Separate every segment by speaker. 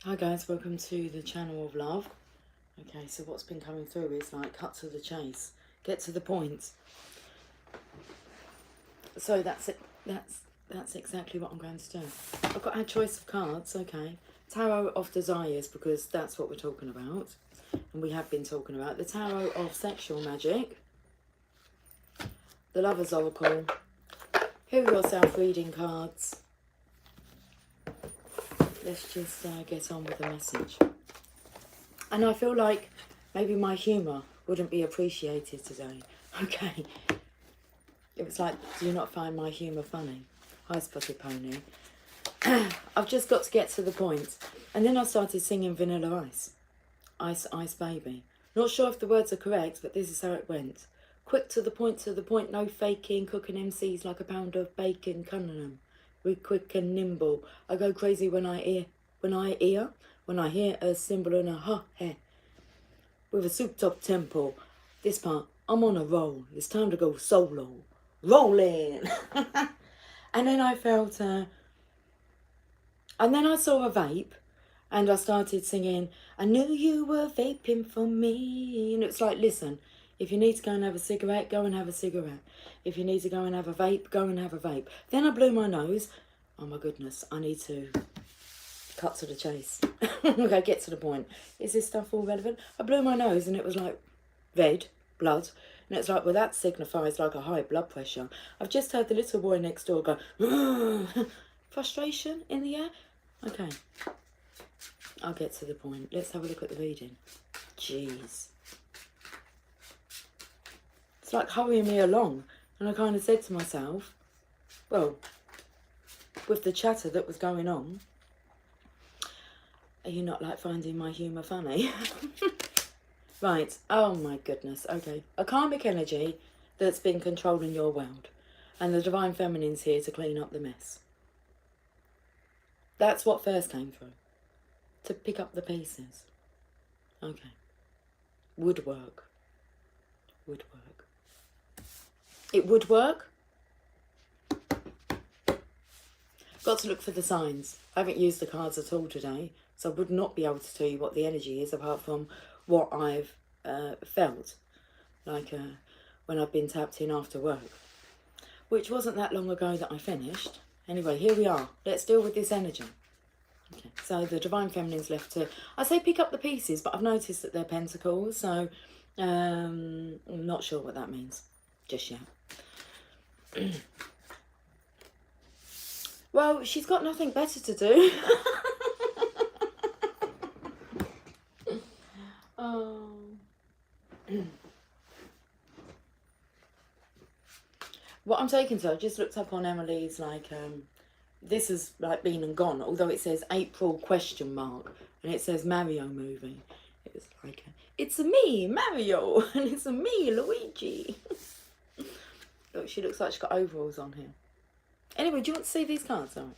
Speaker 1: Hi guys, welcome to the channel of love. Okay, so what's been coming through is like cut to the chase, get to the point. So that's it. That's exactly what I'm going to do. I've got our choice of cards. Okay, Tarot of Desires, because that's what we're talking about, and we have been talking about the Tarot of Sexual Magic, the Lover's Oracle, Heal Yourself reading cards. Let's just get on with the message. And I feel like maybe my humour wouldn't be appreciated today. Okay. It was like, do you not find my humour funny? Hi, Spotted Pony. I've just got to get to the point. And then I started singing Vanilla Ice. Ice, Ice Baby. Not sure if the words are correct, but this is how it went. Quick to the point, no faking. Cooking MCs like a pound of bacon. Cunningham. We quick and nimble. I go crazy when I hear a cymbal and a ha-heh. With a souped-up tempo. This part, I'm on a roll. It's time to go solo. Rolling. And then I felt, and then I saw a vape, and I started singing, I knew you were vaping for me. And it's like, listen, if you need to go and have a cigarette, go and have a cigarette. If you need to go and have a vape, go and have a vape. Then I blew my nose. Oh my goodness, I need to cut to the chase. Okay, get to the point. Is this stuff all relevant? I blew my nose and it was like red, blood. And it's like, well, that signifies like a high blood pressure. I've just heard the little boy next door go, frustration in the air. Okay, I'll get to the point. Let's have a look at the reading. Jeez. It's like hurrying me along. And I kind of said to myself, well, with the chatter that was going on, are you not like finding my humour funny? Right, oh my goodness, okay. A karmic energy that's been controlling your world. And the Divine Feminine's here to clean up the mess. That's what first came through. To pick up the pieces. Okay. Woodwork. Woodwork. It would work. Got to look for the signs. I haven't used the cards at all today, so I would not be able to tell you what the energy is apart from what I've felt, like when I've been tapped in after work, which wasn't that long ago that I finished. Anyway, here we are. Let's deal with this energy. Okay, so the Divine Feminine's left to, I say pick up the pieces, but I've noticed that they're pentacles, so I'm not sure what that means just yet. Well, she's got nothing better to do. Oh. What I'm taking to, I just looked up on Emily's, like, this has, like, been and gone, although it says April question mark, and it says Mario movie. It was like, it's a me, Mario, and it's a me, Luigi. Look, she looks like she's got overalls on here. Anyway, do you want to see these cards? All right.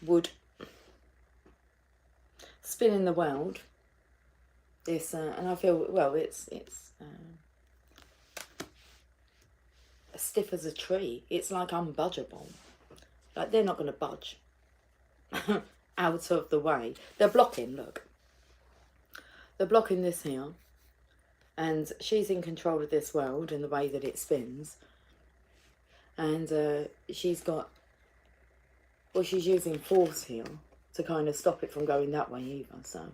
Speaker 1: Wood. Spinning the world. This, and I feel, well, it's as stiff as a tree. It's like unbudgeable. Like, they're not going to budge. Out of the way. They're blocking, look. They're blocking this here. And she's in control of this world and the way that it spins. And she's got, well, she's using force here to kind of stop it from going that way either. So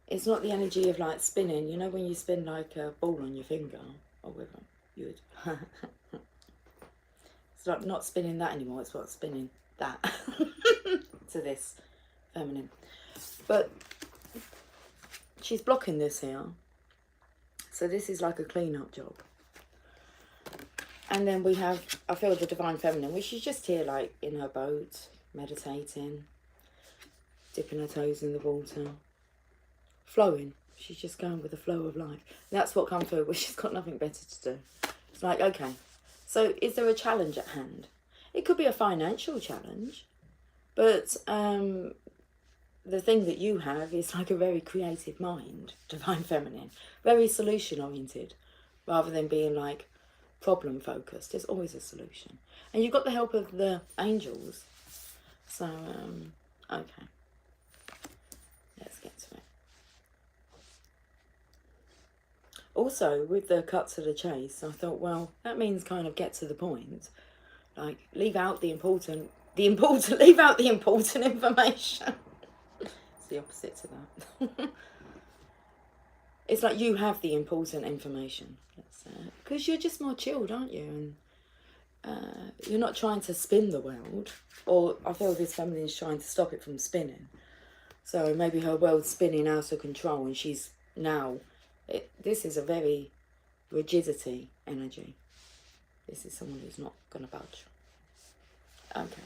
Speaker 1: it's not the energy of like spinning. You know when you spin like a ball on your finger or whatever, you would. It's like not spinning that anymore. It's what spinning that to this feminine. But she's blocking this here. So this is like a clean-up job. And then we have, I feel, the Divine Feminine, which is just here, like, in her boat, meditating, dipping her toes in the water, flowing. She's just going with the flow of life. And that's what comes through, where she's got nothing better to do. It's like, okay, so is there a challenge at hand? It could be a financial challenge, but the thing that you have is like a very creative mind, Divine Feminine, very solution-oriented, rather than being like, problem focused. There's always a solution, and you've got the help of the angels So, okay. Let's get to it. Also, with the cut to the chase, I thought, well, that means kind of get to the point. Like, leave out the important, leave out the important information. It's the opposite to that. It's like you have the important information. Because you're just more chilled, aren't you? And you're not trying to spin the world. Or I feel this feminine is trying to stop it from spinning. So maybe her world's spinning out of control and she's now... this is a very rigidity energy. This is someone who's not going to budge. Okay.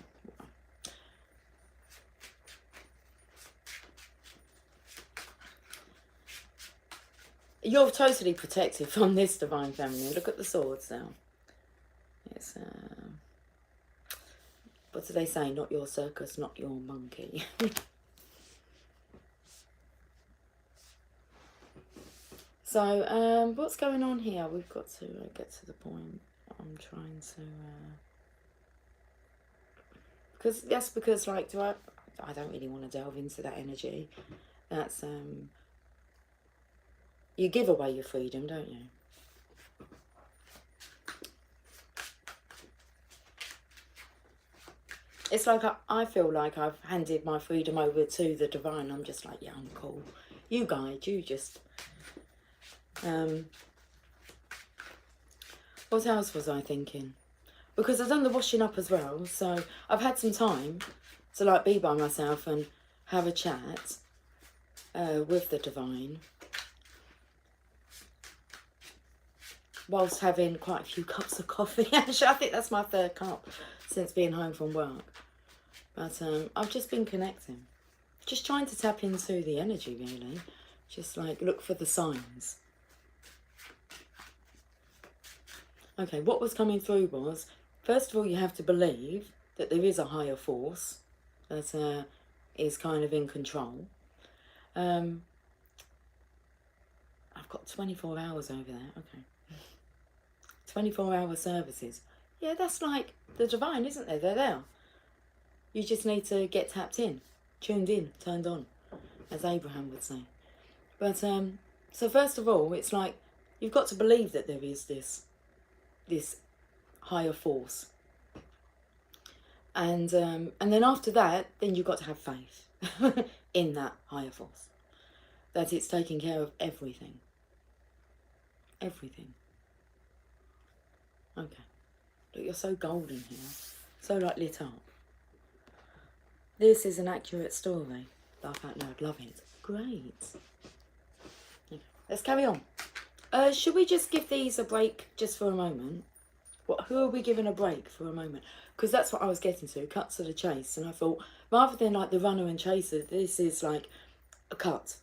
Speaker 1: You're totally protected from this divine feminine. Look at the swords now. It's what do they say? Not your circus, not your monkey. So, what's going on here? We've got to get to the point. I'm trying to... because, like, I don't really want to delve into that energy. That's, you give away your freedom, don't you? It's like I feel like I've handed my freedom over to the divine. I'm just like, yeah, I'm cool. You guide, you just... what else was I thinking? Because I've done the washing up as well, so I've had some time to like be by myself and have a chat with the divine, whilst having quite a few cups of coffee. Actually, I think that's my 3rd cup since being home from work. But I've just been connecting, just trying to tap into the energy, really. Just like look for the signs. Okay, what was coming through was, first of all, you have to believe that there is a higher force that is kind of in control. I've got 24 hours over there, okay. 24-hour services. Yeah, that's like the divine, isn't there? They're there. You just need to get tapped in, tuned in, turned on, as Abraham would say. But, so first of all, it's like, you've got to believe that there is this higher force. And then after that, then you've got to have faith in that higher force. That it's taking care of everything. Everything. Okay. Look, you're so golden here. So, like, lit up. This is an accurate story. Laugh out loud. Love it. Great. Okay. Let's carry on. Should we just give these a break just for a moment? Who are we giving a break for a moment? Because that's what I was getting to. Cut to the chase. And I thought, rather than like the runner and chaser, this is like a cut.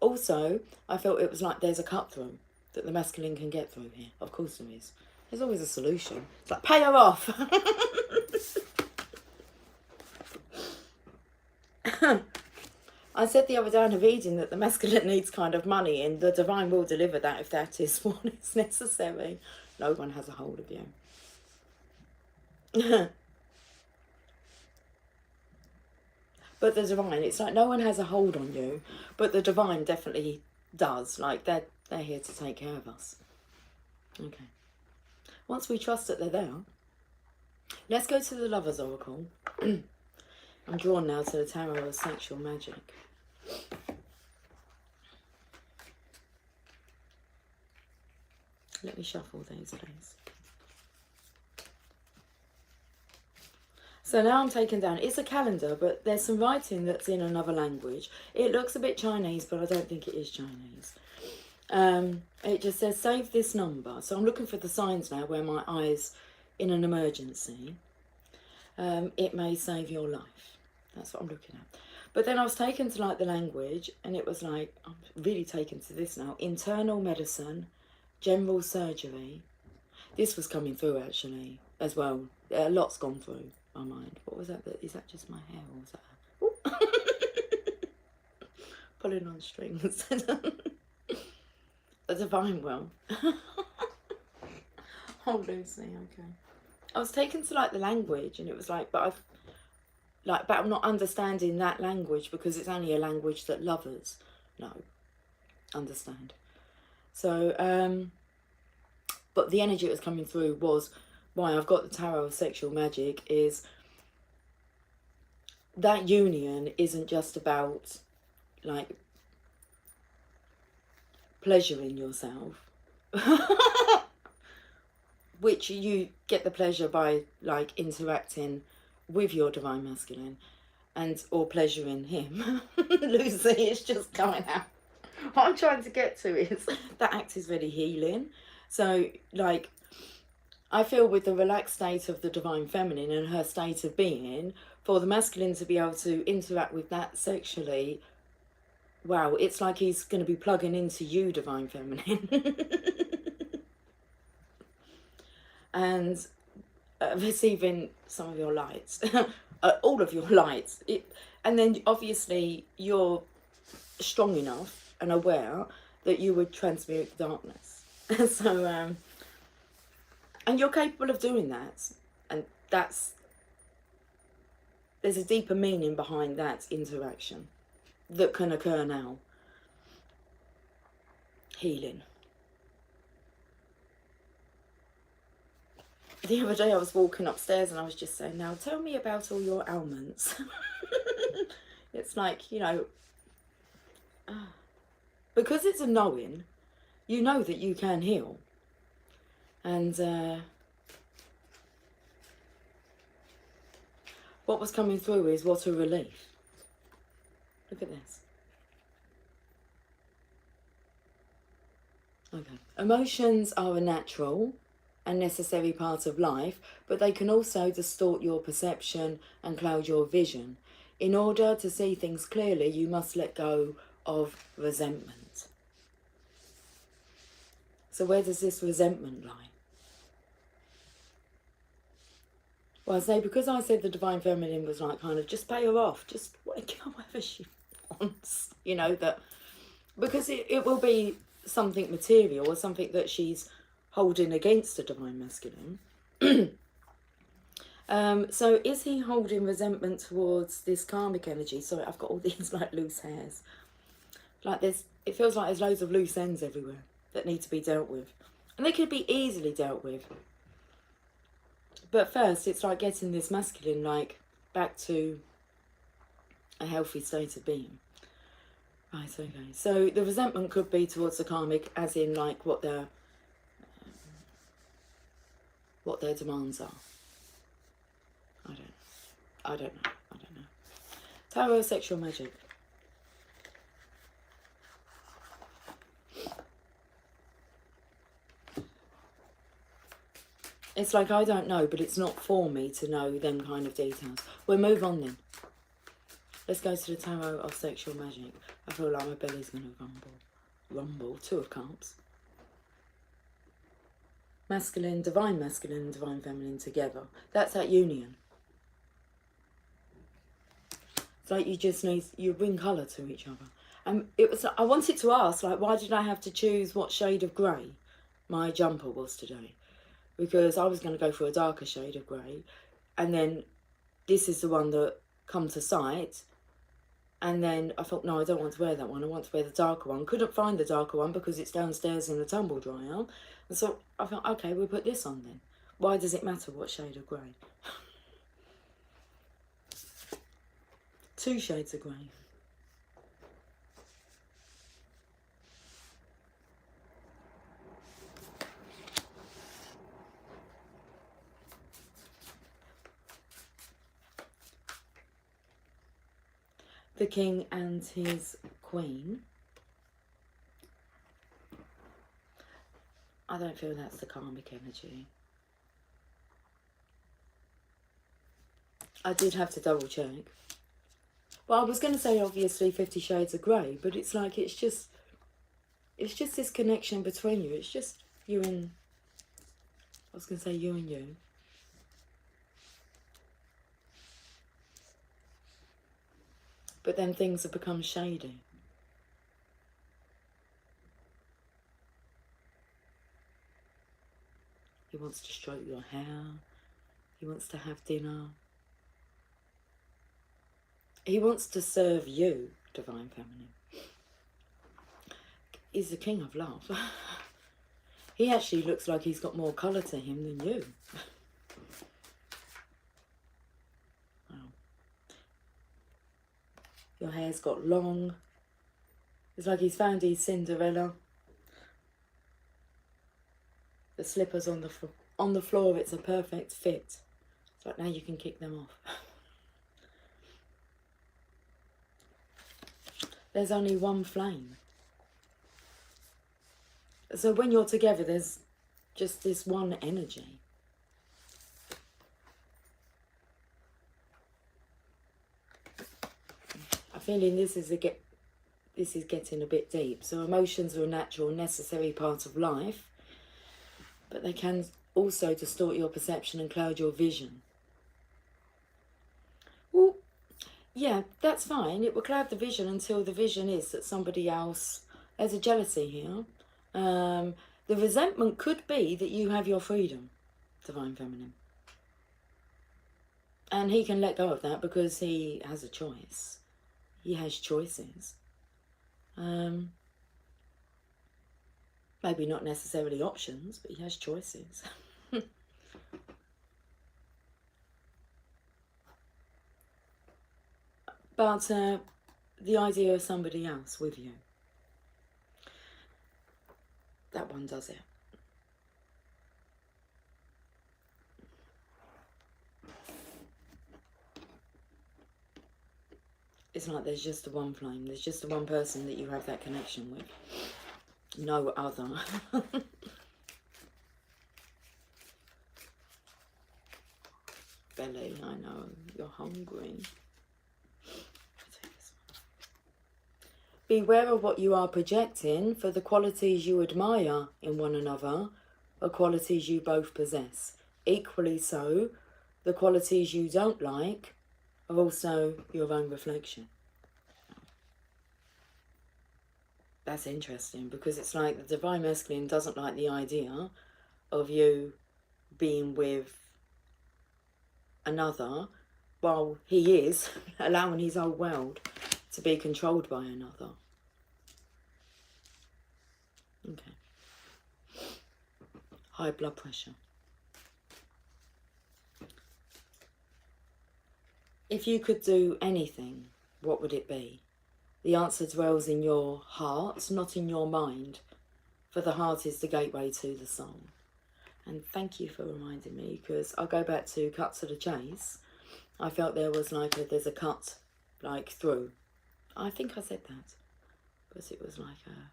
Speaker 1: Also, I felt it was like there's a cut through that the masculine can get through here. Of course there is. There's always a solution. It's like, pay her off. I said the other day in a reading that the masculine needs kind of money and the divine will deliver that if that is what is necessary. No one has a hold of you. But the divine, it's like no one has a hold on you, but the divine definitely does. Like they're here to take care of us. Okay. Once we trust that they're there, let's go to the Lover's Oracle. I'm drawn now to the Tarot of Sexual Magic. Let me shuffle these, please. So now I'm taking down, it's a calendar, but there's some writing that's in another language. It looks a bit Chinese, but I don't think it is Chinese. It just says, save this number. So I'm looking for the signs now where my eyes, in an emergency, it may save your life. That's what I'm looking at. But then I was taken to like the language, and it was like, I'm really taken to this now. Internal medicine, general surgery. This was coming through actually as well. A lot's gone through my mind. What was that? Is that just my hair or was that? Pulling on strings. The divine will. Oh, Lucy, okay. I was taken to like the language, and it was like, but like, about not understanding that language because it's only a language that lovers know, understand. So, but the energy that was coming through was why I've got the Tarot of Sexual Magic is that union isn't just about, like, pleasuring yourself, which you get the pleasure by, like, interacting with your Divine Masculine and or pleasuring him. Lucy, it's just coming out. What I'm trying to get to is that act is very healing. So, like, I feel with the relaxed state of the Divine Feminine and her state of being, for the masculine to be able to interact with that sexually, wow, it's like he's going to be plugging into you, Divine Feminine. And receiving some of your lights, all of your lights. And then obviously you're strong enough and aware that you would transmute darkness. So, and you're capable of doing that. And there's a deeper meaning behind that interaction that can occur now. Healing. The other day I was walking upstairs and I was just saying, now tell me about all your ailments. It's like, you know, because it's a knowing, you know that you can heal. And what was coming through is what a relief. Look at this. Okay. Emotions are a natural and necessary part of life, but they can also distort your perception and cloud your vision. In order to see things clearly, you must let go of resentment. So where does this resentment lie? Well, I say, because I said the Divine Feminine was like, kind of, just pay her off, just give her whatever she wants, you know, that, because it will be something material or something that she's holding against the Divine Masculine. So is he holding resentment towards this karmic energy? Sorry, I've got all these like loose hairs. Like it feels like there's loads of loose ends everywhere that need to be dealt with. And they could be easily dealt with. But first, it's like getting this masculine, like, back to a healthy state of being. Right, okay. So the resentment could be towards the karmic, as in, like, what their demands are. I don't know. Tarot Sexual Magic. It's like, I don't know, but it's not for me to know them kind of details. We'll move on then. Let's go to the Tarot of Sexual Magic. I feel like my belly's going to rumble. Rumble. 2 of Cups. Masculine, Divine Masculine and Divine Feminine together. That's that union. It's like you bring colour to each other. It was. I wanted to ask, like, why did I have to choose what shade of grey my jumper was today? Because I was going to go for a darker shade of grey, and then this is the one that come to sight, and then I thought, no, I don't want to wear that one, I want to wear the darker one. Couldn't find the darker one because it's downstairs in the tumble dryer, and so I thought, okay, we'll put this on then. Why does it matter what shade of grey? 2 shades of grey. The King and his Queen. I don't feel that's the karmic energy. I did have to double check. Well, I was going to say obviously 50 Shades of Grey, but it's like it's just this connection between you. It's just you and, I was going to say you and you. But then things have become shady. He wants to stroke your hair. He wants to have dinner. He wants to serve you, Divine Feminine. He's the king of love. He actually looks like he's got more colour to him than you. Wow. Your hair's got long. It's like he's found his Cinderella. The slippers on the floor, it's a perfect fit. It's like now you can kick them off. There's only one flame. So when you're together, there's just this one energy. I'm feeling this is getting a bit deep. So emotions are a natural, necessary part of life, but they can also distort your perception and cloud your vision. Well, yeah, that's fine. It will cloud the vision until the vision is that somebody else... There's a jealousy here. The resentment could be that you have your freedom, Divine Feminine. And he can let go of that because he has a choice. He has choices. Maybe not necessarily options, but he has choices. But the idea of somebody else with you, that one does it. It's like there's just the one flame. There's just the one person that you have that connection with. No other. Belly, I know. You're hungry. Beware of what you are projecting, for the qualities you admire in one another are qualities you both possess. Equally so, the qualities you don't like are also your own reflection. That's interesting, because it's like the Divine Masculine doesn't like the idea of you being with another, while he is allowing his whole world to be controlled by another. Okay. High blood pressure. If you could do anything, what would it be? The answer dwells in your heart, not in your mind, for the heart is the gateway to the soul. And thank you for reminding me, because I'll go back to cut to the chase. I felt there was there's a cut, like through. I think I said that, but it was like a,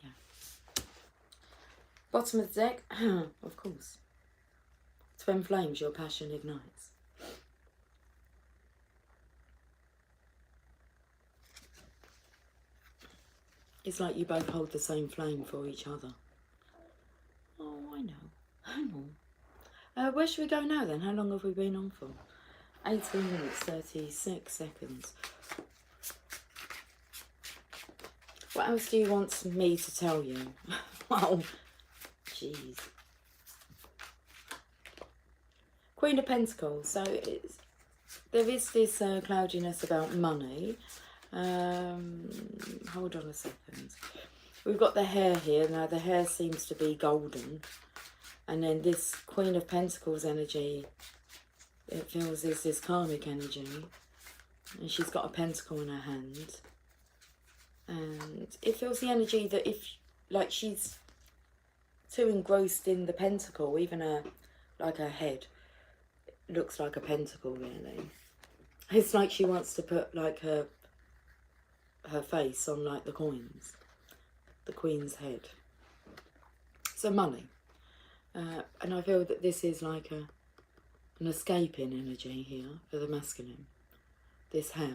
Speaker 1: yeah. Bottom of the deck, of course. Twin flames, your passion ignites. It's like you both hold the same flame for each other. Oh, I know. Hang on. Where should we go now then? How long have we been on for? 18 minutes, 36 seconds. What else do you want me to tell you? Oh, jeez. Queen of Pentacles. So there is this cloudiness about money. Hold on a second. We've got the hair here. Now the hair seems to be golden. And then this Queen of Pentacles energy, it feels there's this karmic energy. And she's got a pentacle in her hand. And it feels the energy that if, like, she's too engrossed in the pentacle, even her head looks like a pentacle, really. It's like she wants to put, like, her face on, like, the coins. The Queen's head. So money. And I feel that this is like an escaping energy here for the masculine. This hair.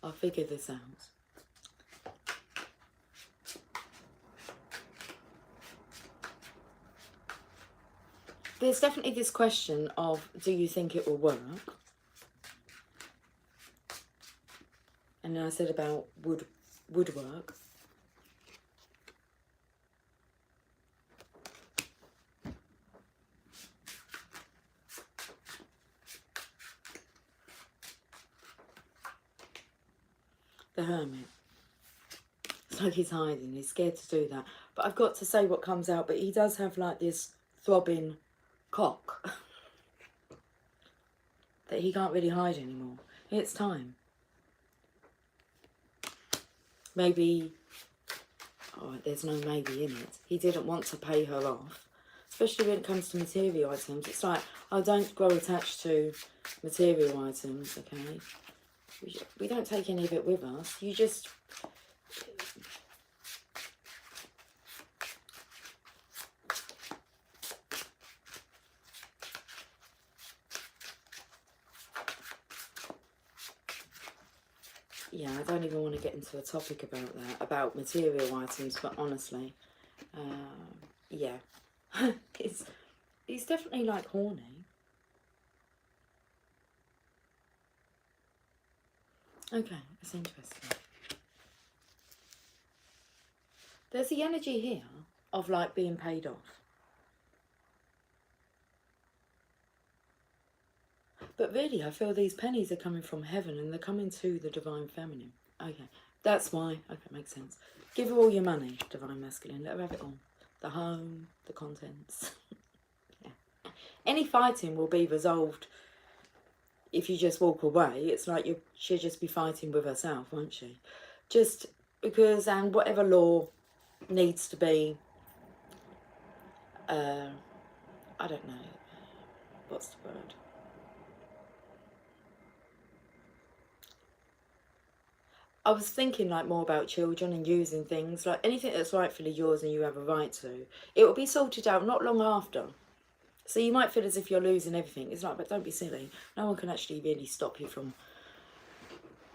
Speaker 1: I'll figure this out. There's definitely this question of, do you think it will work? And then I said about woodwork. the Hermit. It's like he's hiding, he's scared to do that. But I've got to say what comes out, but he does have like this throbbing cock that he can't really hide anymore. It's time. Maybe, oh, there's no maybe in it. He didn't want to pay her off. Especially when it comes to material items. It's like, I don't grow attached to material items, okay? We don't take any of it with us. You just... Yeah, I don't even want to get into a topic about that, about material items, but honestly, yeah. He's definitely like horny. Okay, that's interesting. There's the energy here of like being paid off. But really, I feel these pennies are coming from heaven and they're coming to the Divine Feminine. Okay, that's why. Okay, makes sense. Give her all your money, Divine Masculine. Let her have it all. The home, the contents. Yeah. Any fighting will be resolved if you just walk away. It's like she'll just be fighting with herself, won't she? Just because, and whatever law needs to be, I don't know, what's the word? I was thinking like more about children and using things, like anything that's rightfully yours and you have a right to, it will be sorted out not long after. So you might feel as if you're losing everything. It's like, but don't be silly. No one can actually really stop you from...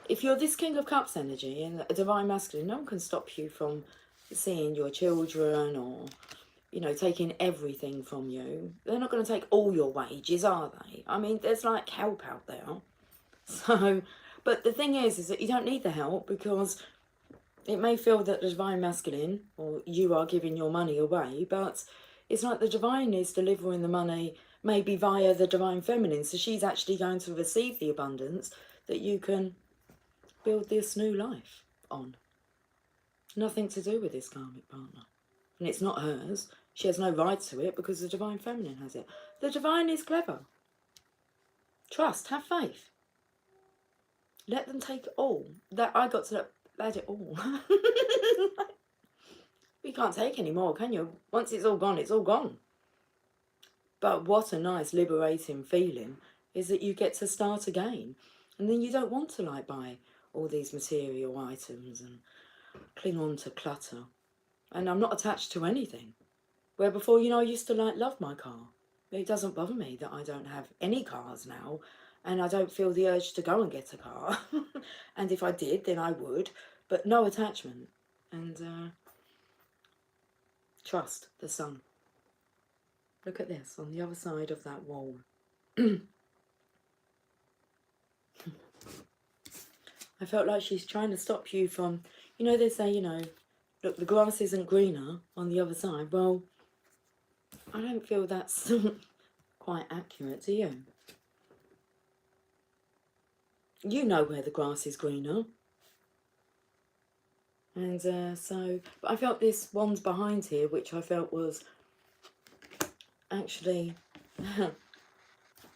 Speaker 1: If you're this King of Cups energy and a Divine Masculine, no one can stop you from seeing your children or, you know, taking everything from you. They're not going to take all your wages, are they? I mean, there's like help out there. So, but the thing is that you don't need the help, because it may feel that the Divine Masculine, or you are giving your money away, but it's like the Divine is delivering the money maybe via the Divine Feminine. So she's actually going to receive the abundance that you can build this new life on. Nothing to do with this karmic partner. And it's not hers. She has no right to it because the Divine Feminine has it. The Divine is clever. Trust, have faith. Let them take it all. That I got to let it all. You can't take any more, can you? Once it's all gone, it's all gone. But what a nice liberating feeling is that you get to start again. And then you don't want to like buy all these material items and cling on to clutter. And I'm not attached to anything. Where before, you know, I used to like love my car. It doesn't bother me that I don't have any cars now. And I don't feel the urge to go and get a car. And if I did, then I would. But no attachment. And trust the sun. Look at this, on the other side of that wall. I felt like she's trying to stop you from, you know, they say, you know, look, the grass isn't greener on the other side. Well, I don't feel that's quite accurate, do you? You know where the grass is greener. And so, but I felt this wand behind here, which I felt was actually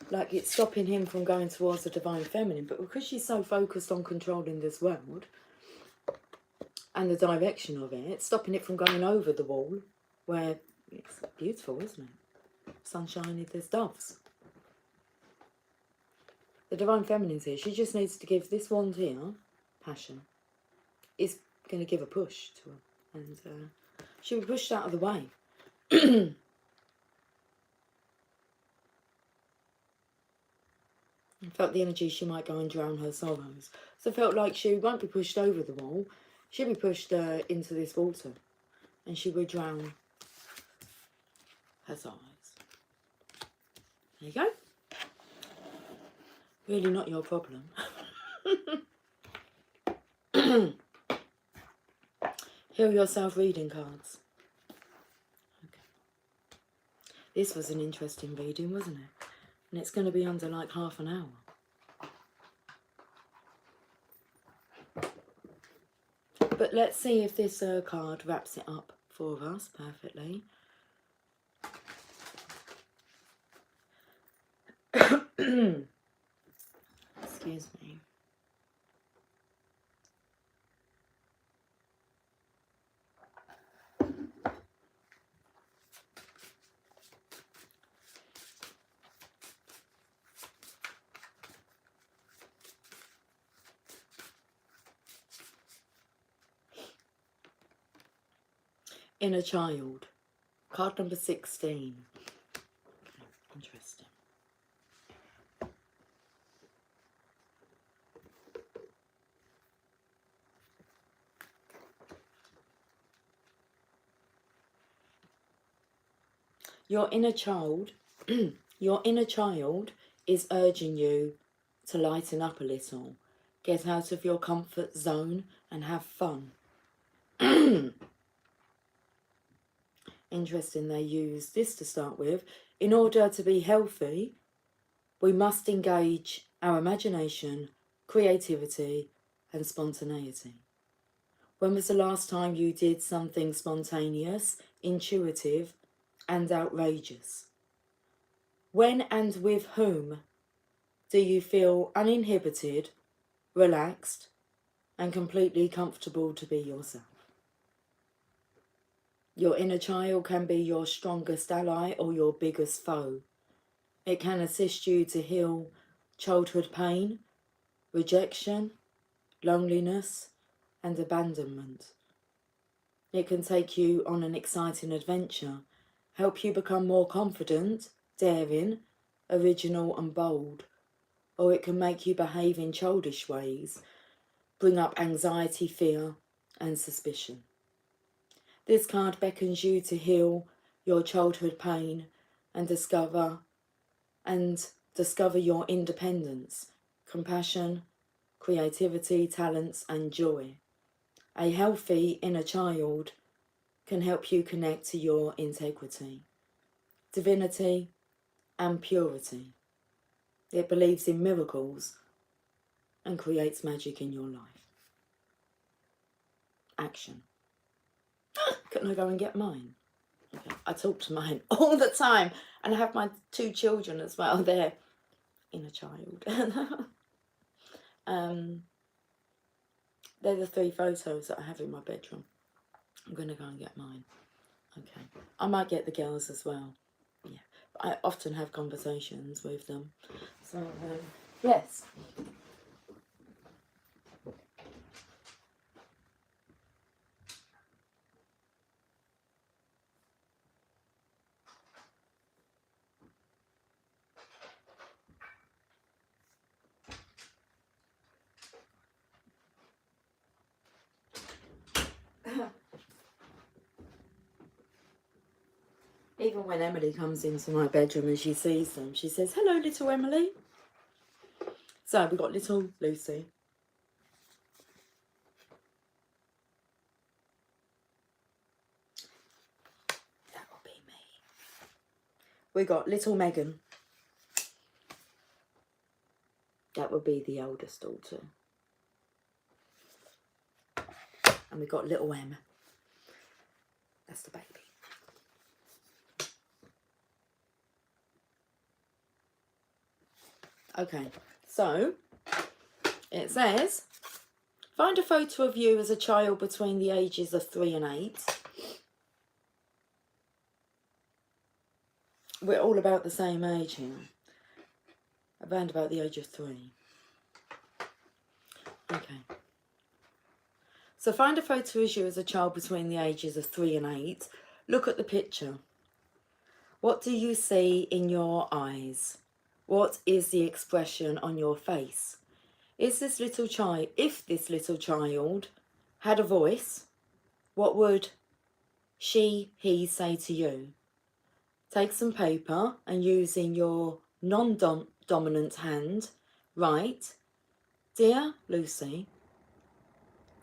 Speaker 1: like it's stopping him from going towards the Divine Feminine. But because she's so focused on controlling this world and the direction of it, it's stopping it from going over the wall, where it's beautiful, isn't it? Sunshiny, there's doves. The Divine Feminine's here. She just needs to give this wand here, passion, is going to give a push to her. And she'll be pushed out of the way. I felt the energy she might go and drown her sorrows. So I felt like she won't be pushed over the wall. She'll be pushed into this water. And she will drown her sorrows. There you go. Really not your problem. Heal yourself reading cards. Okay. This was an interesting reading, wasn't it? And it's going to be under like half an hour. let's see if this card wraps it up for us perfectly. Excuse me. Inner child. Card number 16. Interesting. Your inner child, your inner child is urging you to lighten up a little. Get out of your comfort zone and have fun. Interesting, they use this to start with. In order to be healthy, we must engage our imagination, creativity, and spontaneity. When was the last time you did something spontaneous, intuitive, and outrageous? When and with whom do you feel uninhibited, relaxed, and completely comfortable to be yourself? Your inner child can be your strongest ally or your biggest foe. It can assist you to heal childhood pain, rejection, loneliness, and abandonment. It can take you on an exciting adventure, help you become more confident, daring, original and bold, or it can make you behave in childish ways, bring up anxiety, fear, and suspicion. This card beckons you to heal your childhood pain and discover your independence, compassion, creativity, talents, and joy. A healthy inner child can help you connect to your integrity, divinity, and purity. It believes in miracles and creates magic in your life. Action. Couldn't I go and get mine? Okay. I talk to mine all the time, and I have my 2 children as well. They're inner child. They're the 3 photos that I have in my bedroom. I'm going to go and get mine. Okay. I might get the girls as well. Yeah. But I often have conversations with them. So, yes. Even when Emily comes into my bedroom and she sees them, she says, "Hello, little Emily." So we've got little Lucy. That will be me. We got little Megan. That would be the eldest daughter. And we got little Em. That's the baby. Okay, so it says, find a photo of you as a child between the ages of 3 and 8. We're all about the same age here. Around about the age of 3. Okay. So find a photo of you as a child between the ages of 3 and 8. Look at the picture. What do you see in your eyes? What is the expression on your face? If this little child had a voice, what would he say to you? Take some paper and using your non-dominant hand, write, "Dear Lucy,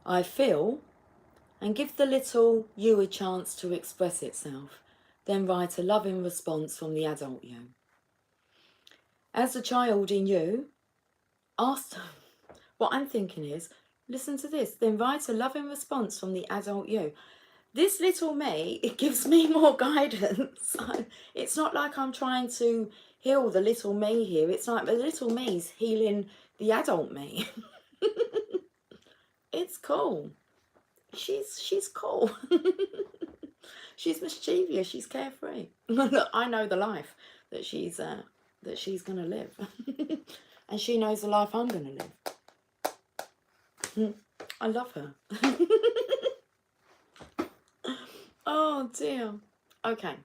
Speaker 1: I feel," and give the little you a chance to express itself. Then write a loving response from the adult you. As the child in you, ask, what I'm thinking is, Listen to this. Then write a loving response from the adult you. This little me, it gives me more guidance. It's not like I'm trying to heal the little me here. It's like the little me's healing the adult me. It's cool. She's cool. She's mischievous. She's carefree. Look, I know the life that she's gonna live, and she knows the life I'm gonna live. I love her. Oh dear. Okay.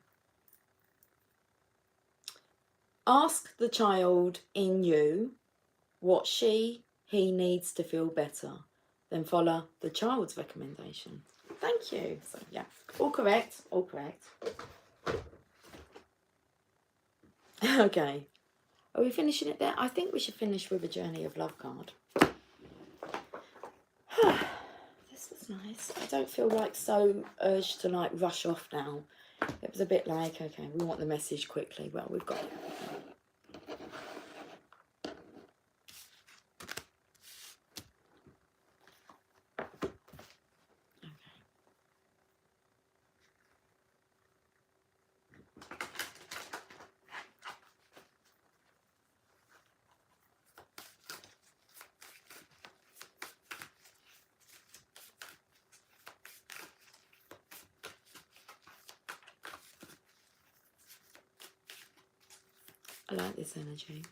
Speaker 1: Ask the child in you what he needs to feel better. Then follow the child's recommendation. Thank you. So yeah, all correct. All correct. Okay. Are we finishing it there? I think we should finish with a Journey of Love card. This was nice. I don't feel like so urged to like rush off now. It was a bit like, okay, we want the message quickly. Well, we've got it. I like this energy.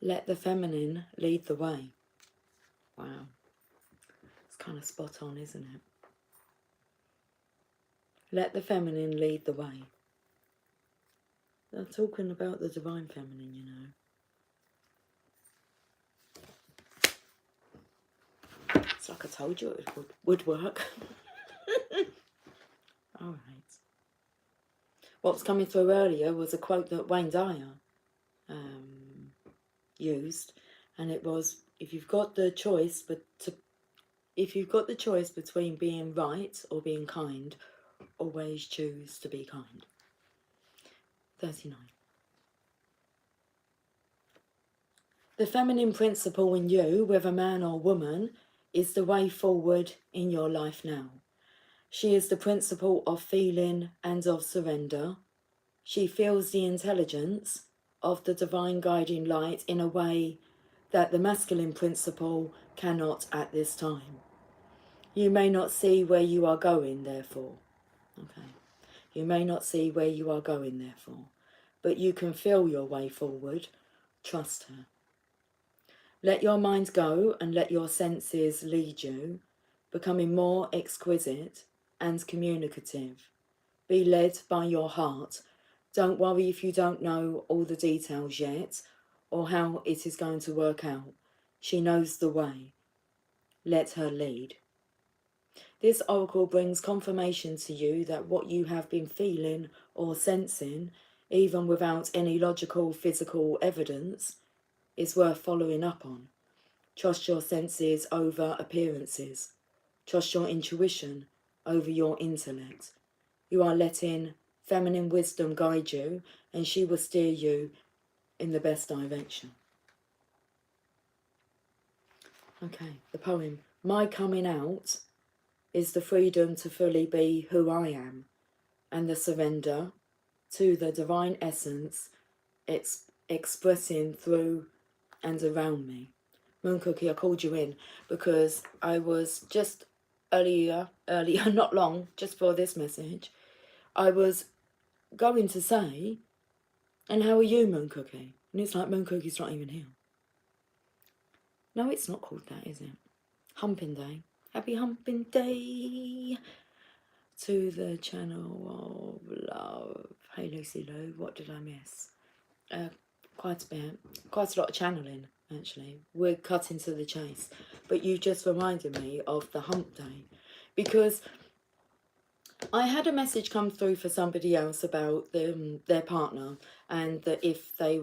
Speaker 1: Let the feminine lead the way. Wow. It's kind of spot on, isn't it? Let the feminine lead the way. They're talking about the divine feminine, you know. It's like I told you it would work. All right. What was coming through earlier was a quote that Wayne Dyer used, and it was, if you've got the choice between being right or being kind, always choose to be kind. 39. The feminine principle in you, whether man or woman, is the way forward in your life now. She is the principle of feeling and of surrender. She feels the intelligence of the divine guiding light in a way that the masculine principle cannot at this time. You may not see where you are going, therefore. Okay. You may not see where you are going, therefore. But you can feel your way forward. Trust her. Let your mind go and let your senses lead you, becoming more exquisite and communicative. Be led by your heart. Don't worry if you don't know all the details yet or how it is going to work out. She knows the way. Let her lead. This oracle brings confirmation to you that what you have been feeling or sensing, even without any logical physical evidence, is worth following up on. Trust your senses over appearances. Trust your intuition over your intellect. You are letting feminine wisdom guide you, and she will steer you in the best direction. Okay, the poem. My coming out is the freedom to fully be who I am, and the surrender to the divine essence expressing through and around me. Moon Cookie, I called you in because I was just earlier, not long, just for this message, I was going to say, and how are you, Moon Cookie? And it's like, Moon Cookie's not even here. No, it's not called that, is it? Humping Day. Happy Humping Day to the channel of love. Hey, Lucy Lou, what did I miss? Quite a bit. Quite a lot of channeling, actually. We're cutting to the chase. But you just reminded me of the hump day. Because I had a message come through for somebody else about their partner, and that if they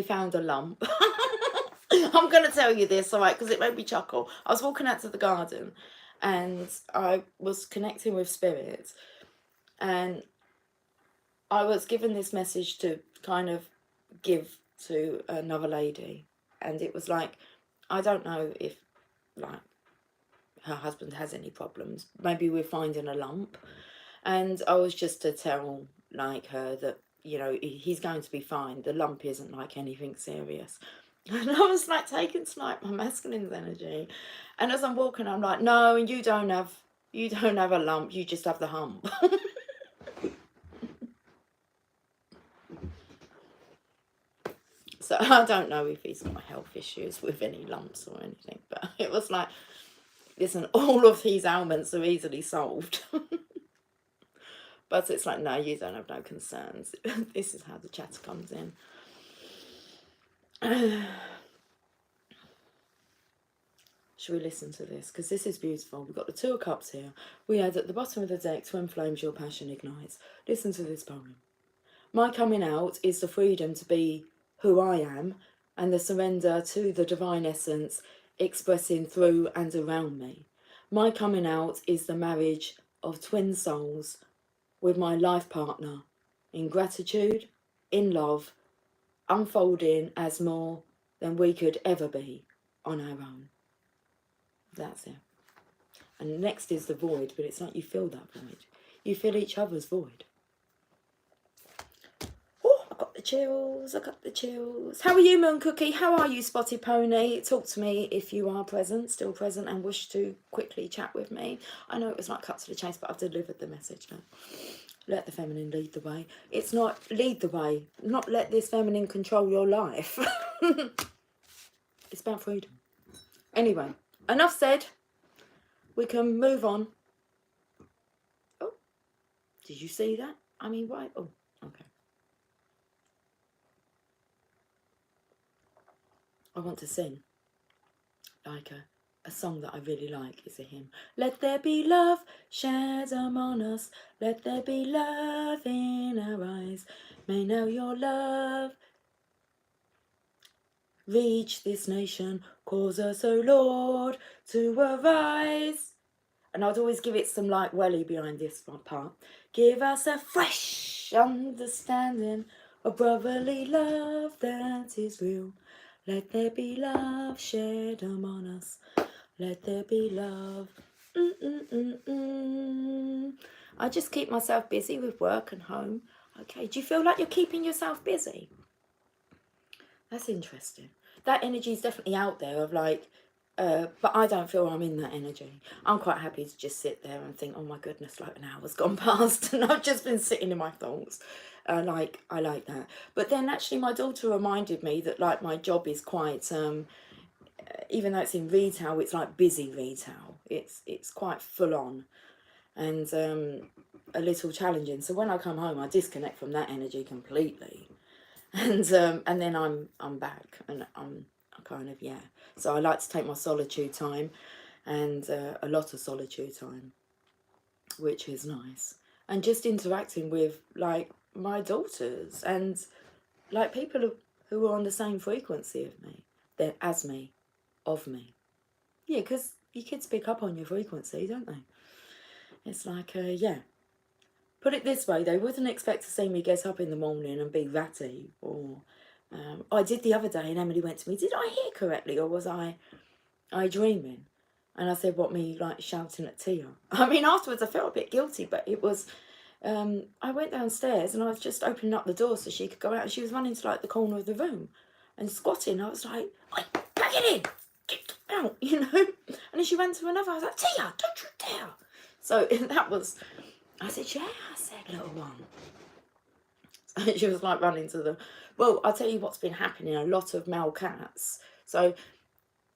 Speaker 1: found a lump, I'm going to tell you this, all right, because it made me chuckle. I was walking out to the garden, and I was connecting with spirits, and I was given this message to kind of give to another lady, and it was like, I don't know if like her husband has any problems. Maybe we're finding a lump, and I was just to tell like her that, you know, he's going to be fine. The lump isn't like anything serious. And I was like taken to like my masculine's energy, and as I'm walking, I'm like, no, you don't have a lump. You just have the hump. So I don't know if he's got health issues with any lumps or anything, but it was like, listen, all of these ailments are easily solved. But it's like, no, you don't have no concerns. This is how the chatter comes in. Should we listen to this? Because this is beautiful. We've got the Two of Cups here. We had at the bottom of the deck, twin flames, your passion ignites. Listen to this poem. My coming out is the freedom to be who I am, and the surrender to the divine essence expressing through and around me. My coming out is the marriage of twin souls with my life partner, in gratitude, in love, unfolding as more than we could ever be on our own. That's it. And next is the void, but it's like you fill that void. You fill each other's void. Oh, I got the chills, I got the chills. How are you, Moon Cookie? How are you, Spotted Pony? Talk to me if you are present, still present, and wish to quickly chat with me. I know it was like cut to the chase, but I've delivered the message now. Let the feminine lead the way. It's not lead the way, not let this feminine control your life. It's about freedom. Anyway, enough said. We can move on. Oh, did you see that? I mean, why? Oh, okay. I want to sing like a song that I really like is a hymn. Let there be love shed among us. Let there be love in our eyes. May now your love reach this nation. Cause us, O Lord, to arise. And I'd always give it some like welly behind this one part. Give us a fresh understanding of brotherly love that is real. Let there be love shed among us. Let there be love. I just keep myself busy with work and home. Okay, do you feel like you're keeping yourself busy? That's interesting. That energy is definitely out there of like, but I don't feel I'm in that energy. I'm quite happy to just sit there and think, oh my goodness, like an hour's gone past and I've just been sitting in my thoughts. I like that. But then actually my daughter reminded me that like my job is quite, even though it's in retail, it's like busy retail. It's quite full on and a little challenging. So when I come home, I disconnect from that energy completely. And then I'm back and I'm kind of, yeah. So I like to take my solitude time and a lot of solitude time, which is nice. And just interacting with like my daughters and like people who are on the same frequency of me, they're as me, of me. Yeah, because your kids pick up on your frequency, don't they? It's like, yeah. Put it this way, they wouldn't expect to see me get up in the morning and be ratty or... I did the other day and Emily went to me, did I hear correctly or was I dreaming? And I said, what, me like shouting at Tia? I mean, afterwards I felt a bit guilty, but it was... I went downstairs and I was just opening up the door so she could go out and she was running to like the corner of the room and squatting. I was like, oi, pack it in, get out, you know? And then she ran to another, I was like, Tia, don't you dare. So that was... I said, yeah, I said, little one. So she was like running to the... Well, I'll tell you what's been happening. A lot of male cats. So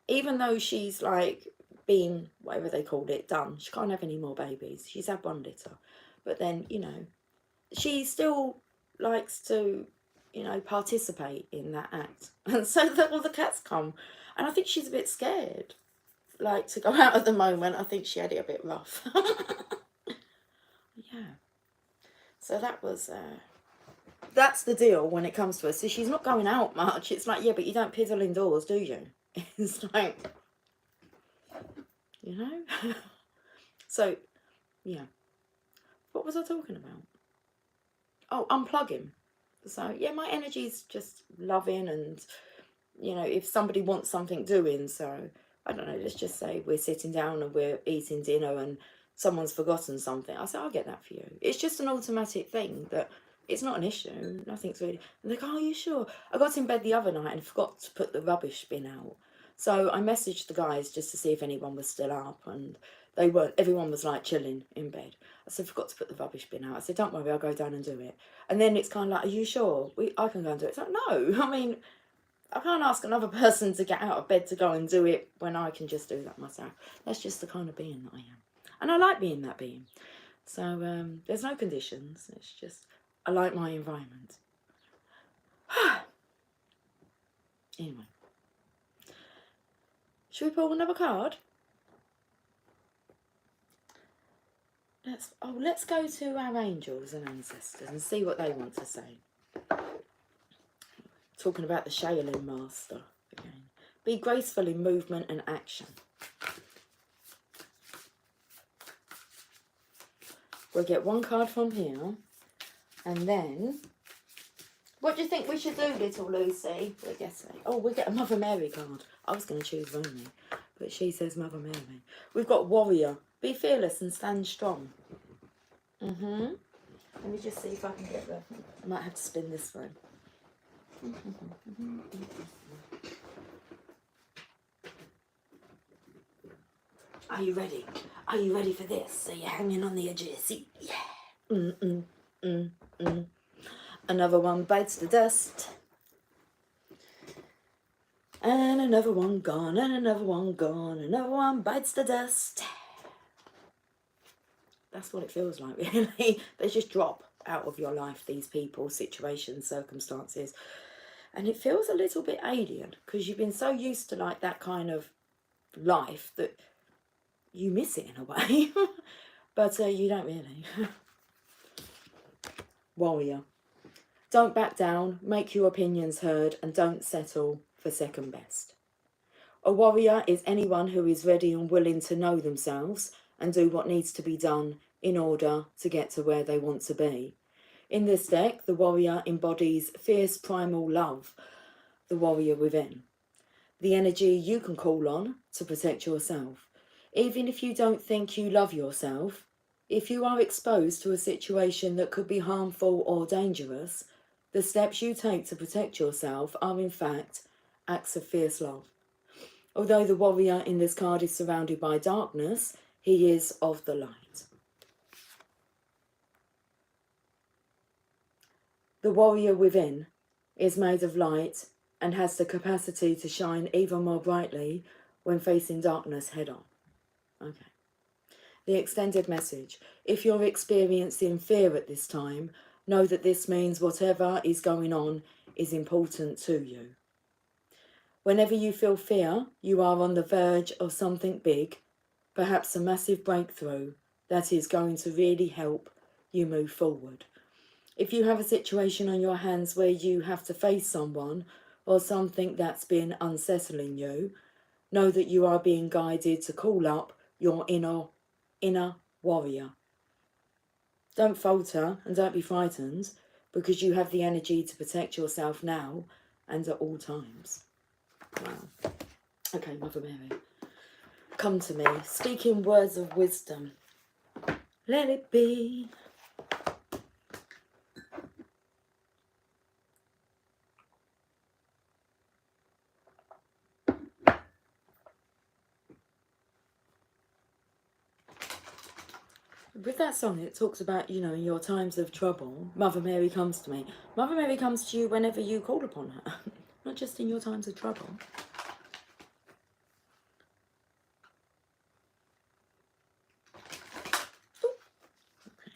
Speaker 1: even though she's like been, whatever they called it, done, she can't have any more babies. She's had one litter. But then, you know, she still likes to, you know, participate in that act. And so all the cats come. And I think she's a bit scared, like, to go out at the moment. I think she had it a bit rough. Yeah. So that was... that's the deal when it comes to her. So she's not going out much. It's like, yeah, but you don't piddle indoors, do you? It's like, you know? So, yeah. What was I talking about? oh, unplug him. So yeah, my energy's just loving, and you know, if somebody wants something doing, so I don't know, let's just say we're sitting down and we're eating dinner and someone's forgotten something, I say, I'll get that for you. It's just an automatic thing that it's not an issue, nothing's really. And they go, oh, are you sure? I got in bed the other night and forgot to put the rubbish bin out. So I messaged the guys just to see if anyone was still up, and they weren't. Everyone was like chilling in bed. I said, forgot to put the rubbish bin out. I said, don't worry, I'll go down and do it. And then it's kind of like, are you sure? I can go and do it. It's like, no, I mean, I can't ask another person to get out of bed to go and do it when I can just do that myself. That's just the kind of being that I am. And I like being that being. So there's no conditions. It's just, I like my environment. Anyway. Should we pull another card? Let's go to our angels and ancestors and see what they want to say. Talking about the Shaolin master again. Be graceful in movement and action. We'll get one card from here, and then, what do you think we should do, little Lucy? We're guessing. Oh, we get a Mother Mary card. I was going to choose Romy, but she says Mother Mary. We've got Warrior. Be fearless and stand strong. Let me just see if I can get there. I might have to spin this way. Are you ready? Are you ready for this? So you're hanging on the edge of your seat. Yeah. Another one bites the dust. And another one gone, and another one gone. Another one bites the dust. That's what it feels like, really. They just drop out of your life, these people, situations, circumstances. And it feels a little bit alien, because you've been so used to like that kind of life that you miss it in a way. But you don't really. Warrior. Don't back down, make your opinions heard, and don't settle for second best. A warrior is anyone who is ready and willing to know themselves and do what needs to be done in order to get to where they want to be. In this deck, the warrior embodies fierce primal love, the warrior within. The energy you can call on to protect yourself. Even if you don't think you love yourself, if you are exposed to a situation that could be harmful or dangerous, the steps you take to protect yourself are in fact acts of fierce love. Although the warrior in this card is surrounded by darkness, he is of the light. The warrior within is made of light and has the capacity to shine even more brightly when facing darkness head on. Okay. The extended message. If you're experiencing fear at this time, know that this means whatever is going on is important to you. Whenever you feel fear, you are on the verge of something big, perhaps a massive breakthrough that is going to really help you move forward. If you have a situation on your hands where you have to face someone or something that's been unsettling you, know that you are being guided to call up your inner warrior. Don't falter and don't be frightened, because you have the energy to protect yourself now and at all times. Wow. Okay, Mother Mary, come to me, speaking words of wisdom. Let it be. With that song, it talks about, you know, in your times of trouble, Mother Mary comes to me. Mother Mary comes to you whenever you call upon her, not just in your times of trouble. Ooh. Okay.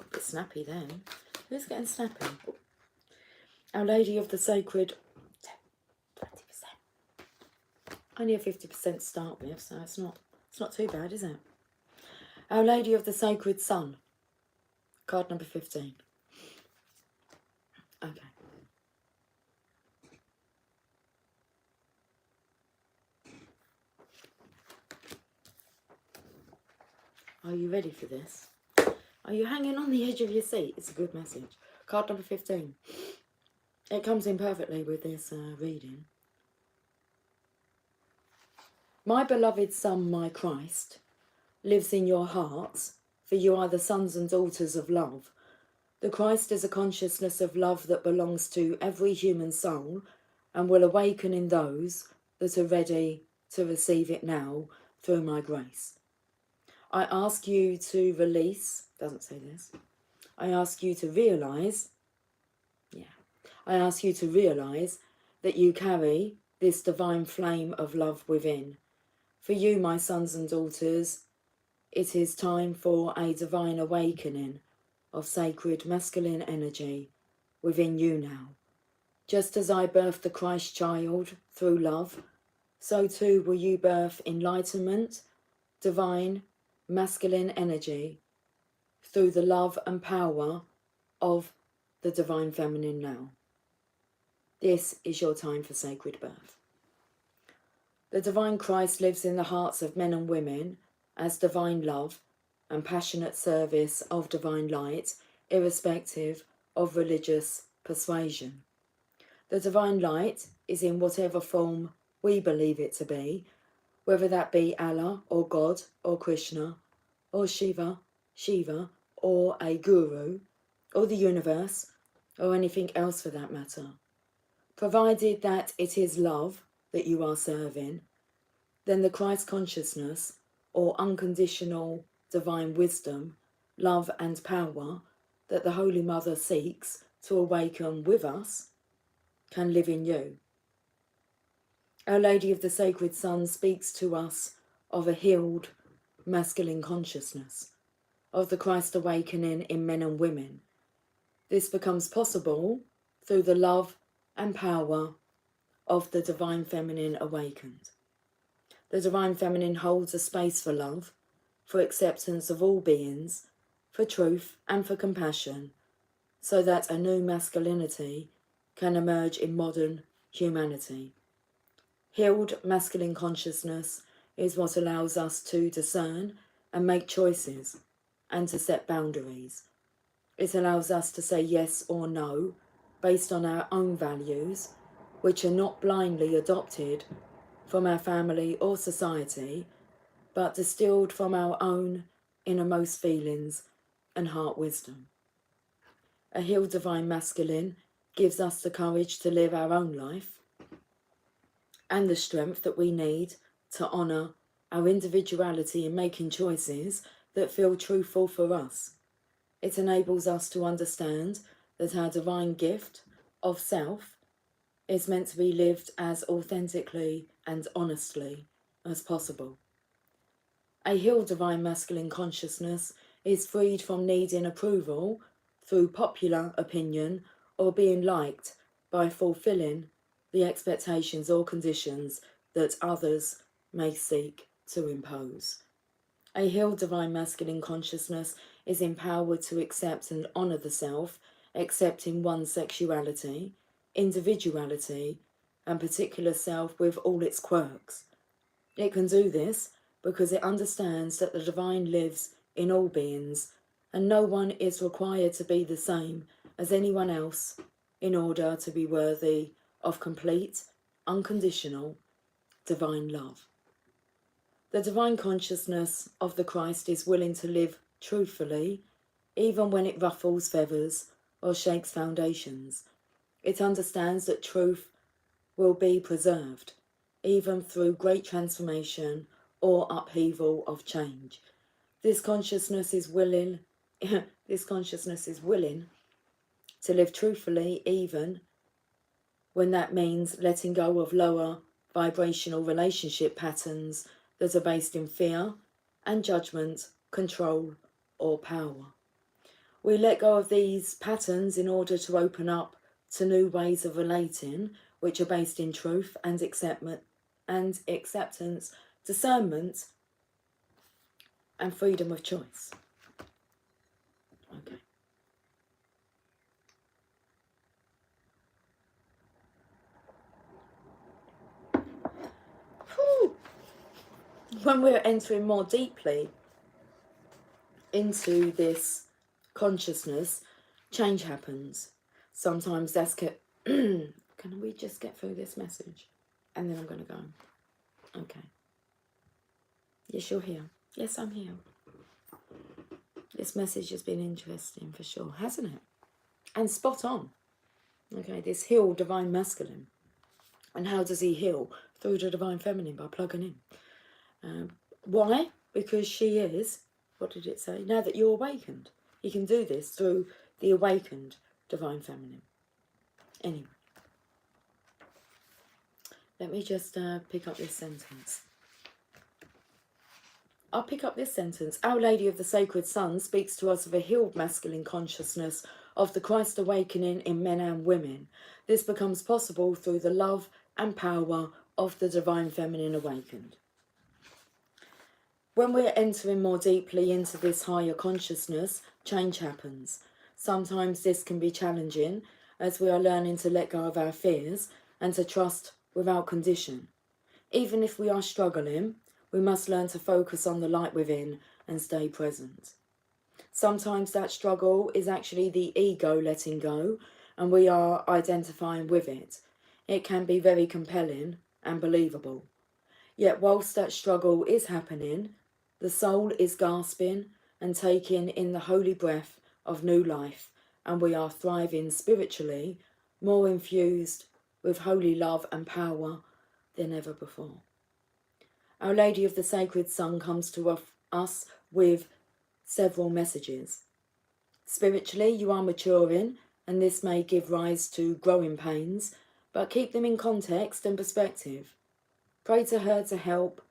Speaker 1: A bit snappy then. Who's getting snappy? Ooh. Our Lady of the Sacred 20%. Only a 50% to start with, so it's not too bad, is it? Our Lady of the Sacred Sun, card number 15. Okay. Are you ready for this? Are you hanging on the edge of your seat? It's a good message. Card number 15. It comes in perfectly with this reading. My beloved Son, my Christ, lives in your hearts, for you are the sons and daughters of love. The Christ is a consciousness of love that belongs to every human soul and will awaken in those that are ready to receive it now through my grace. I ask you to release, doesn't say this, I ask you to realise, I ask you to realise that you carry this divine flame of love within. For you, my sons and daughters, it is time for a divine awakening of sacred masculine energy within you now. Just as I birthed the Christ child through love, so too will you birth enlightenment, divine masculine energy through the love and power of the divine feminine now. This is your time for sacred birth. The divine Christ lives in the hearts of men and women as divine love and passionate service of divine light, irrespective of religious persuasion. The divine light is in whatever form we believe it to be, whether that be Allah or God or Krishna or Shiva, or a guru or the universe or anything else for that matter. Provided that it is love that you are serving, then the Christ consciousness or unconditional divine wisdom, love and power that the Holy Mother seeks to awaken with us can live in you. Our Lady of the Sacred Sun speaks to us of a healed masculine consciousness, of the Christ awakening in men and women. This becomes possible through the love and power of the divine feminine awakened. The divine feminine holds a space for love, for acceptance of all beings, for truth and for compassion, so that a new masculinity can emerge in modern humanity. Healed masculine consciousness is what allows us to discern and make choices and to set boundaries. It allows us to say yes or no based on our own values, which are not blindly adopted from our family or society, but distilled from our own innermost feelings and heart wisdom. A healed divine masculine gives us the courage to live our own life and the strength that we need to honour our individuality in making choices that feel truthful for us. It enables us to understand that our divine gift of self is meant to be lived as authentically and honestly as possible. A healed divine masculine consciousness is freed from needing approval through popular opinion or being liked by fulfilling the expectations or conditions that others may seek to impose. A healed divine masculine consciousness is empowered to accept and honour the self, accepting one's sexuality, individuality, and particular self with all its quirks. It can do this because it understands that the divine lives in all beings, and no one is required to be the same as anyone else in order to be worthy of complete, unconditional, divine love. The divine consciousness of the Christ is willing to live truthfully, even when it ruffles feathers or shakes foundations. It understands that truth will be preserved, even through great transformation or upheaval of change. This consciousness is willing to live truthfully, even when that means letting go of lower vibrational relationship patterns that are based in fear and judgment, control or power. We let go of these patterns in order to open up to new ways of relating, which are based in truth and acceptance, discernment and freedom of choice. Okay. Whew. When we're entering more deeply into this consciousness, change happens. Sometimes that's can we just get through this message? And then I'm going to go. Okay. Yes, you're here. Yes, I'm here. This message has been interesting for sure, hasn't it? And spot on. Okay, this heal divine masculine. And how does he heal? Through the divine feminine, by plugging in. Why? Because she is, what did it say? Now that you're awakened. He can do this through the awakened divine feminine. Anyway. Let me just pick up this sentence. I'll pick up this sentence. Our Lady of the Sacred Sun speaks to us of a healed masculine consciousness of the Christ awakening in men and women. This becomes possible through the love and power of the divine feminine awakened. When we're entering more deeply into this higher consciousness, change happens. Sometimes this can be challenging as we are learning to let go of our fears and to trust without condition. Even if we are struggling, we must learn to focus on the light within and stay present. Sometimes that struggle is actually the ego letting go and we are identifying with it. It can be very compelling and believable. Yet whilst that struggle is happening, the soul is gasping and taking in the holy breath of new life, and we are thriving spiritually, more infused with holy love and power than ever before. Our Lady of the Sacred Sun comes to us with several messages. Spiritually, you are maturing, and this may give rise to growing pains, but keep them in context and perspective. Pray to her to help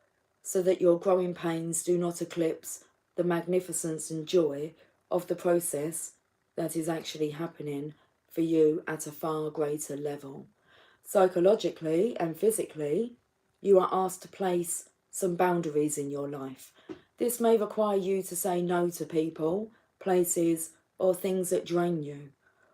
Speaker 1: so that your growing pains do not eclipse the magnificence and joy of the process that is actually happening for you at a far greater level. Psychologically and physically, you are asked to place some boundaries in your life. This may require you to say no to people, places, or things that drain you,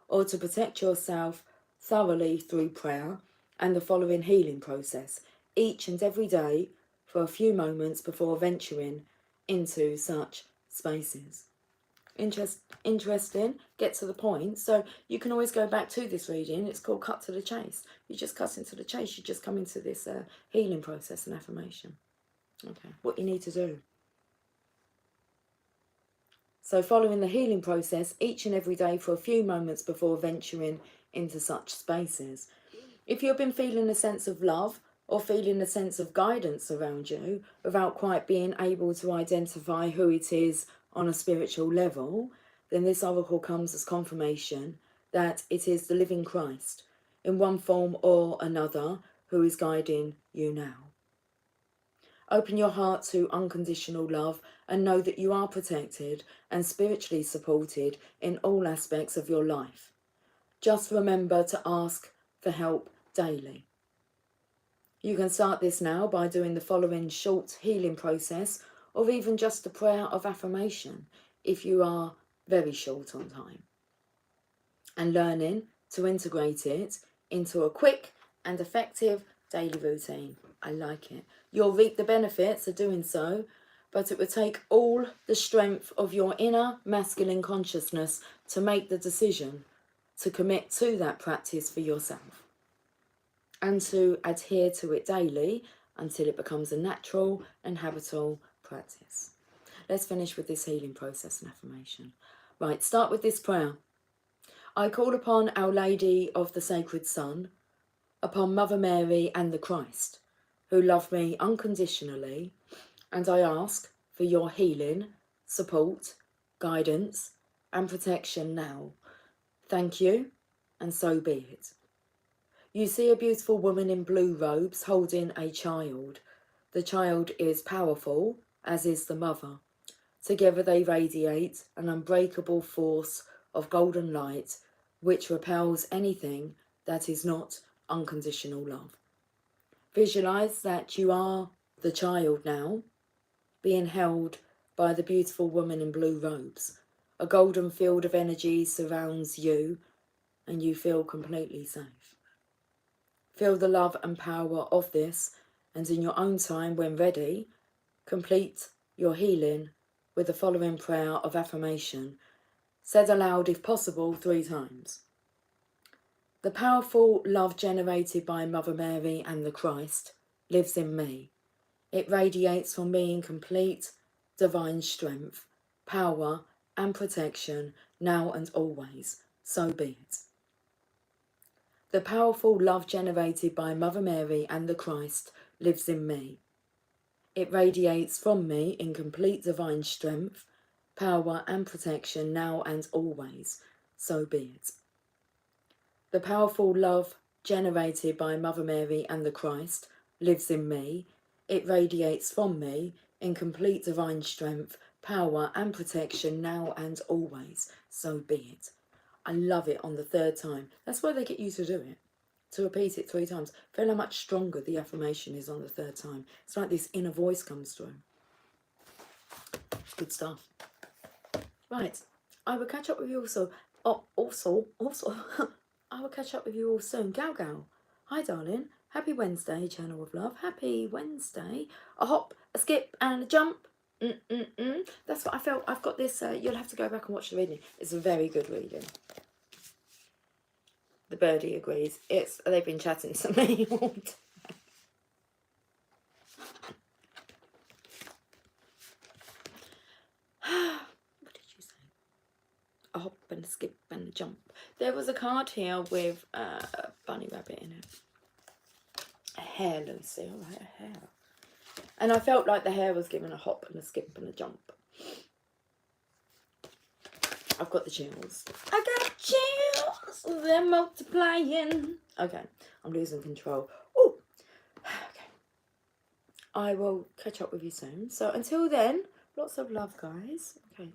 Speaker 1: or to protect yourself thoroughly through prayer and the following healing process, each and every day for a few moments before venturing into such spaces. Interesting, get to the point. So you can always go back to this reading. It's called Cut to the Chase. You just cut into the chase. You just come into this healing process and affirmation. Okay, what you need to do. So following the healing process each and every day for a few moments before venturing into such spaces. If you've been feeling a sense of love or feeling a sense of guidance around you without quite being able to identify who it is on a spiritual level, then this oracle comes as confirmation that it is the living Christ in one form or another who is guiding you now. Open your heart to unconditional love and know that you are protected and spiritually supported in all aspects of your life. Just remember to ask for help daily. You can start this now by doing the following short healing process or even just a prayer of affirmation if you are very short on time. And learning to integrate it into a quick and effective daily routine. I like it. You'll reap the benefits of doing so, but it would take all the strength of your inner masculine consciousness to make the decision to commit to that practice for yourself and to adhere to it daily until it becomes a natural and habitual practice. Let's finish with this healing process and affirmation. Right, start with this prayer. I call upon Our Lady of the Sacred Sun, upon Mother Mary and the Christ, who love me unconditionally, and I ask for your healing, support, guidance, and protection now. Thank you, and so be it. You see a beautiful woman in blue robes holding a child. The child is powerful, as is the mother. Together they radiate an unbreakable force of golden light, which repels anything that is not unconditional love. Visualize that you are the child now, being held by the beautiful woman in blue robes. A golden field of energy surrounds you, and you feel completely safe. Feel the love and power of this, and in your own time, when ready, complete your healing with the following prayer of affirmation said aloud if possible 3 times. The powerful love generated by Mother Mary and the Christ lives in me. It radiates from me in complete divine strength, power and protection now and always. So be it. The powerful love generated by Mother Mary and the Christ lives in me. It radiates from me in complete divine strength, power and protection now and always. So be it. The powerful love generated by Mother Mary and the Christ lives in me. It radiates from me in complete divine strength, power and protection now and always. So be it. I love it on the 3rd time. That's why they get you to do it. To repeat it 3 times. Feel how much stronger the affirmation is on the 3rd time. It's like this inner voice comes through. Good stuff. Right. I will catch up with you also. Also. I will catch up with you all soon. Gal Gal. Hi, darling. Happy Wednesday, Channel of Love. Happy Wednesday. A hop, a skip, and a jump. That's what I felt. I've got this. You'll have to go back and watch the reading. It's a very good reading. The birdie agrees. They've been chatting to me all day. What did you say? A hop and a skip and a jump. There was a card here with a bunny rabbit in it. A hare, Lucy. All right, a hare. And I felt like the hare was given a hop and a skip and a jump. I've got the chills. I got chills. They're multiplying. Okay, I'm losing control. Oh, okay. I will catch up with you soon. So until then, lots of love, guys. Okay,